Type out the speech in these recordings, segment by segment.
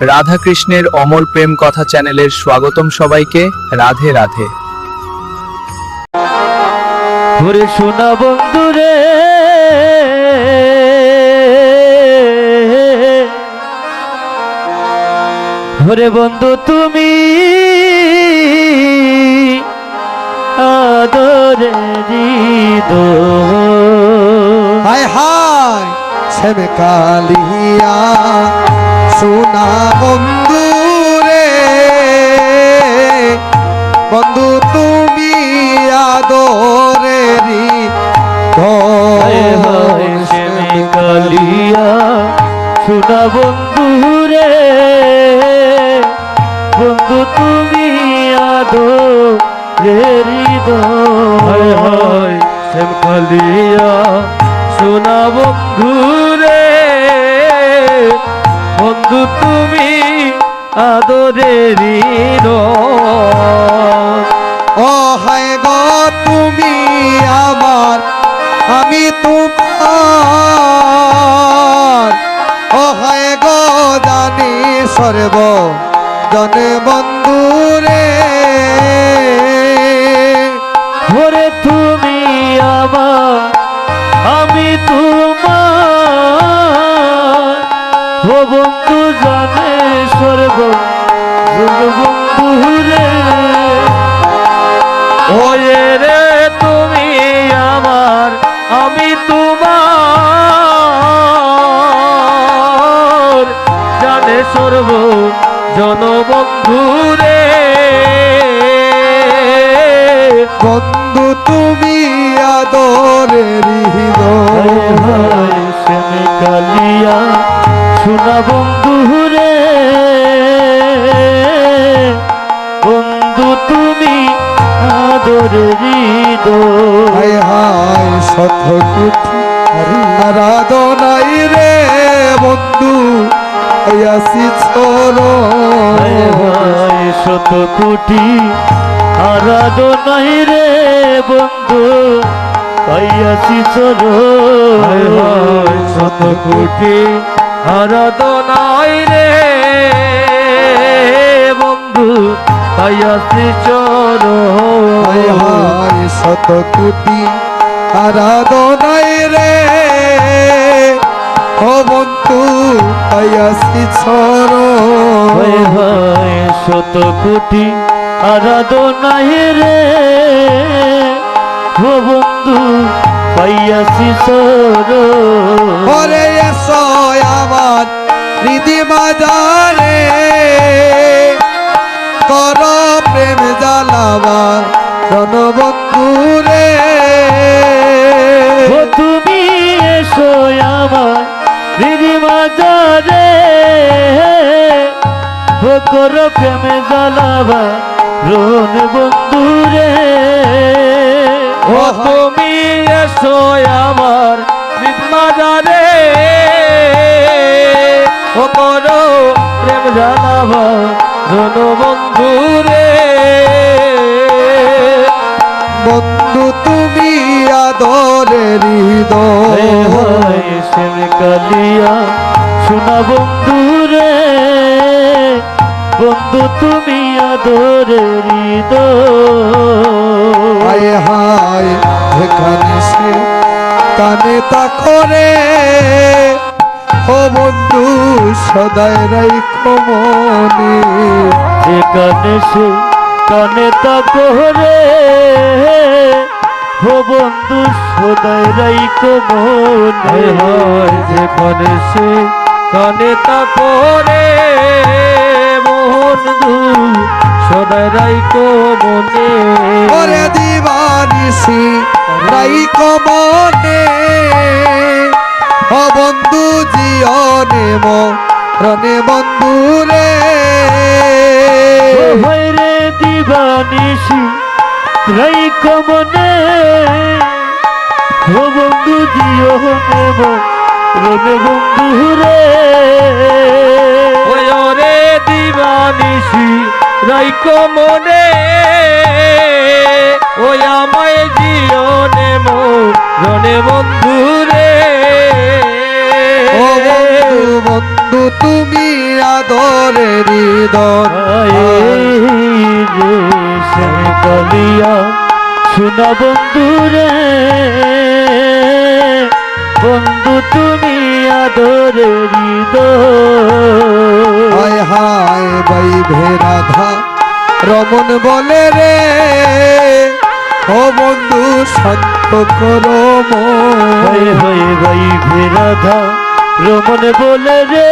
রাধা কৃষ্ণের অমর প্রেম কথা চ্যানেলের স্বাগতম সবাইকে। রাধে রাধে। ওরে সোনা বন্ধু রে, ওরে বন্ধু তুমি আদরে হৃদয়। হায় হায় শ্যাম কালিয়া সোনা বন্ধু রে, বন্ধু তুমি আদরেরি শ্যাম কালিয়া সোনা বন্ধু রে, বন্ধু তুমি আদরে হৃদয়। শ্যাম কালিয়া সোনা বন্ধু রে, বন্ধু তুমি আদরের হৃদয়। ও হায় গো তুমি আমার, আমি তোমার। ও হায় গো জানি সর্ব জনে বন্ধু রে, ওরে তুমি আমার, আমি তোমার। ও বন্ধু জানে সর্ব বন্ধু রে, ওরে রে তুমি আমার, আমি তোমার। জানে সর্ব জনবন্ধু রে, বন্ধু তুমি আদরের হৃদয়। শ্যাম কালিয়া সোনা বন্ধু রে, বন্ধু তুমি আদরের হৃদয়। হায় হায় শত কোটি আরাধনাই রে বন্ধু আসি হায় হায় শত কোটি আরাধনাই রে বন্ধু পাইয়াছি চরণ। হায় হায় শত কোটি আরাধনাই রে বন্ধু পাইয়াছি চরণ। হায় হায় শত কোটি আরাধনাই রে ও বন্ধু আসি হায় চরণ। হায় শত কোটি আরাধনাই রে ও বন্ধু পাইয়াছি চরণ। ওরে এসো আমার হৃদি মাজারে, কর প্রেম জ্বালাবার জনবন্ধু রে। ও তুমি এসো আমার হৃদি মাজারে, ও করো প্রেমে জ্বালাবা রোন বন্ধু রে। ও তুমি এসো আমার হৃদি মাজারে, ও করো প্রেম জ্বালাবা রোন বন্ধু রে। বন্ধু তুমি আদরের হৃদয়। শ্যাম কালিয়া সোনা বন্ধু রে, বন্ধু তুমি আদরের হৃদয়। হায় হায় এখানে সে কানে তা করে, ও বন্ধু সদাই রাইখো মনে। যেখানে সে কানে তা করে, ও বন্ধু সদাই রাইখো মনে। হয় যেখানে সে কানে তা করে, বন্ধু সদাই রাইখো মনে। ওরে দিবানিসি রাইখো মনে, ও বন্ধু জিয়নে মরণে বন্ধু রে। রে দিবানিসি রাইখো মনে, ও বন্ধু জিও নেব রনে বন্ধু রে। ওরে দিবানিসি রাইখো মনে, ওই আমায় জিও নেব রনে বন্ধু রে। ও বন্ধু বন্ধু তুমি আদর হৃদয় কালিয়া শোনা বন্ধু রে, বন্ধু তুমি আদরের হৃদয়। হায় হায় বাইভে রাধা রমন বলে রে, ও বন্ধু শান্ত করো মন। হয়ে ভাই রাধা রমন বলে রে,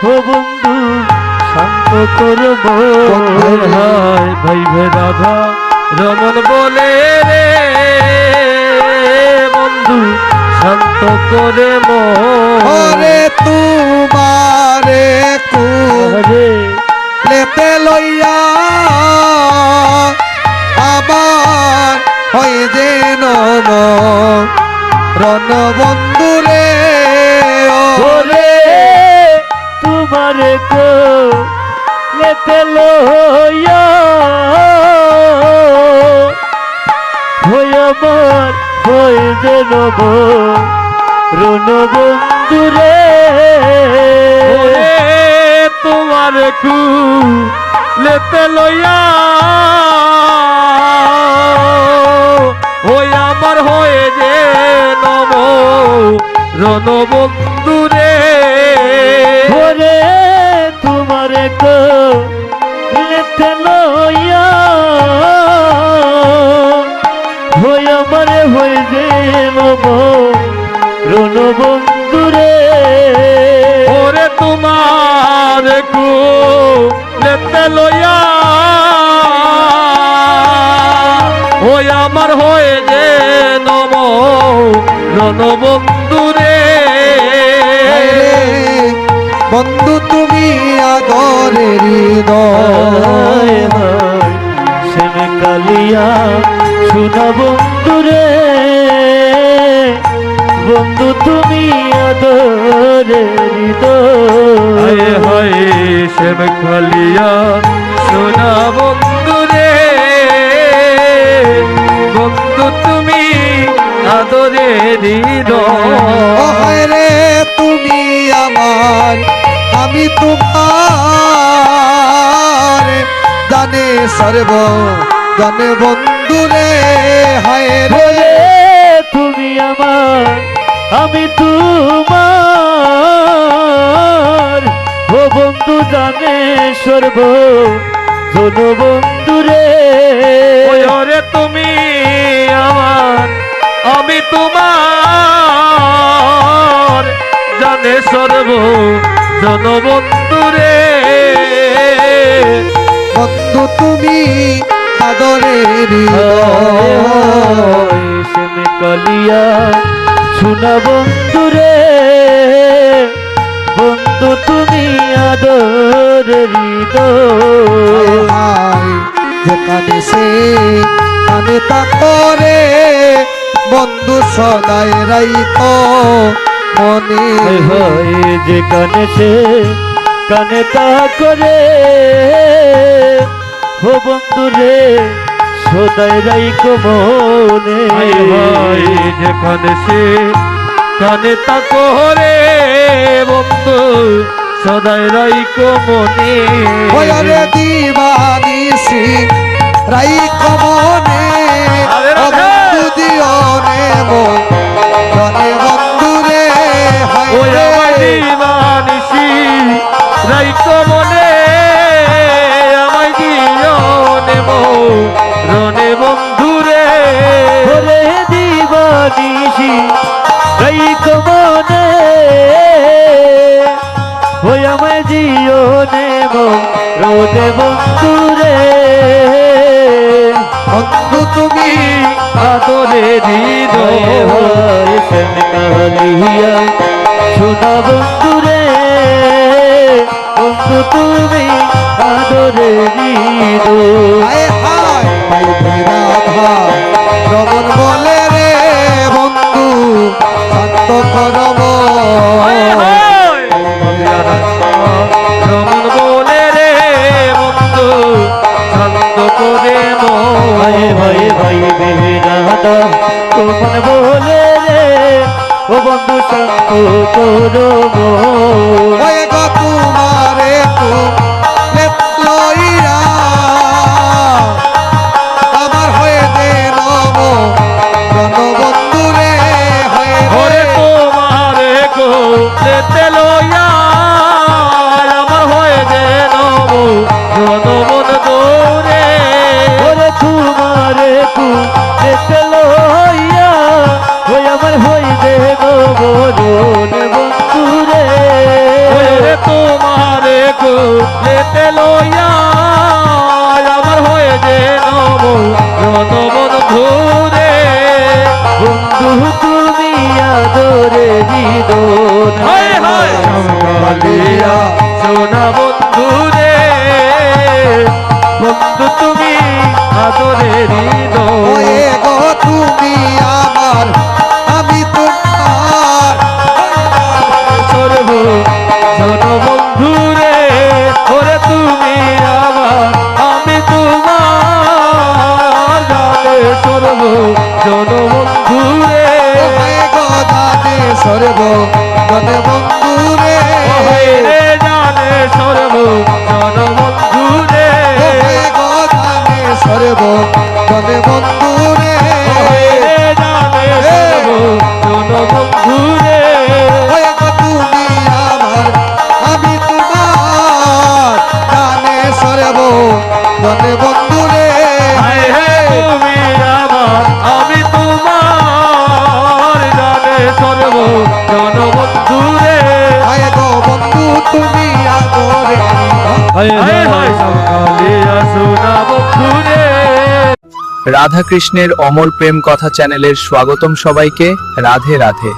ও বন্ধু শান্ত করব। হায় ভাই রাধা রমন বলে রে, বন্ধু শান্ত করে ওরে তোমারে মরে। কুলেতে লইয়া আবার হয় যেন রণ বন্ধুরে ওরে তোমারে কো লেতে লইয়া হই আমার হই যেন রণ বন্ধুরে। তোমার কু লেতে লইয়া ওই আমার হয়ে যে নম রণ বন্ধুরে। ওরে তোমার কো লেতে লইয়া হই আমার হয়ে যে নম রণ বন্ধুরে। ওরে তোমার কু লেতে লইয়া ওই আমার হয়ে যে নম রণ বন্ধুরে। বন্ধু তুমি আদরের হৃদয় শ্যাম কালিয়া শোনা বন্ধুরে, বন্ধু তুমি আদরের হৃদয়। হয় শ্যাম কালিয়া শোনা বন্ধুরে, বন্ধু তুমি আদরের হৃদয়। রে তুমি আমার আমি তোমার জানে সর্ব জানে বন্ধুরে। হায় রে তুমি আমার আমি তোমার, ও বন্ধু জানে সর্ব জন বন্ধুরে। ওরে তুমি আমার আমি তোমার জানে সর্ব জন বন্ধুরে। বন্ধু তুমি আদরের হৃদয় শ্যাম কালিয়া শোনা বন্ধুরে, বন্ধু তুমি আদরের হৃদয়। হায় যেখানে সে কানে তা করে বন্ধু সদাই রাইতো মনে। হয় যে কানে সে কানে তা করে, ও বন্ধু রে সদাই রাইকো মনে। যেখানে সে কানে তা করে, বন্ধু সদাই রাইকো মনে। ওরে দিবানিসি রাইকো মনে, ও বন্ধু দিওনে মো রনে বন্ধুরে। হায় ওই রে আমার দিবানিসি রাইকো মনে, আমায় দিও নেব রনে বন্ধুরে। ওরে দিবানিসি রাইকো মনে, ওই আমায় দিও নেব রনে বন্ধুরে। বন্ধু তুমি আদরের হৃদয় শ্যাম কালিয়া শোনা বন্ধুরে, বন্ধু তুমি আদরের হৃদয়। হায় হায় বাইভে রাধা রমন বলে রে, বন্ধু শান্ত করব। রমন বলে রে, বন্ধু শান্ত করে ভাই ভাই ভাই বেড়াদা তোমার বলে রে, ও বন্ধু শান্ত করো ওই গো তোমারে কুলেতে লইয়া আমার হয়ে যে নব রণবন্ধু রে বন্ধু তুমি আদরে হৃদয় হায় হায় কালিয়া সোনা বন্ধু রে বন্ধু তুমি আদরে হৃদয় ওয়ে গো তুমি আমার আমি তোমার সর্ব জন বন্ধু রে ওরে তুমি আমার আমি তোমার জানে সর্ব জন বন্ধু রে ওহে গো জানে সর্ব জনে বন্ধু রে ওহে রে জানে সর্ব জন বন্ধু রে ওহে গো জানে সর্ব জনে বন্ধু রে ওহে রে জানে সর্ব জন বন্ধু রে ওহে গো তুমি আমার আমি তোমার জানে সর্ব জনে বন্ধু রে হায় হে তুমি আমার আমি তোমার জানে সর্ব জন বন্ধু রে আয় গো বন্ধু তুমি আদরে হায় হায় কালিয়া সোনা বন্ধু রে রাধা কৃষ্ণের অমর প্রেম কথা চ্যানেলের স্বাগতম সবাইকে। রাধে রাধে।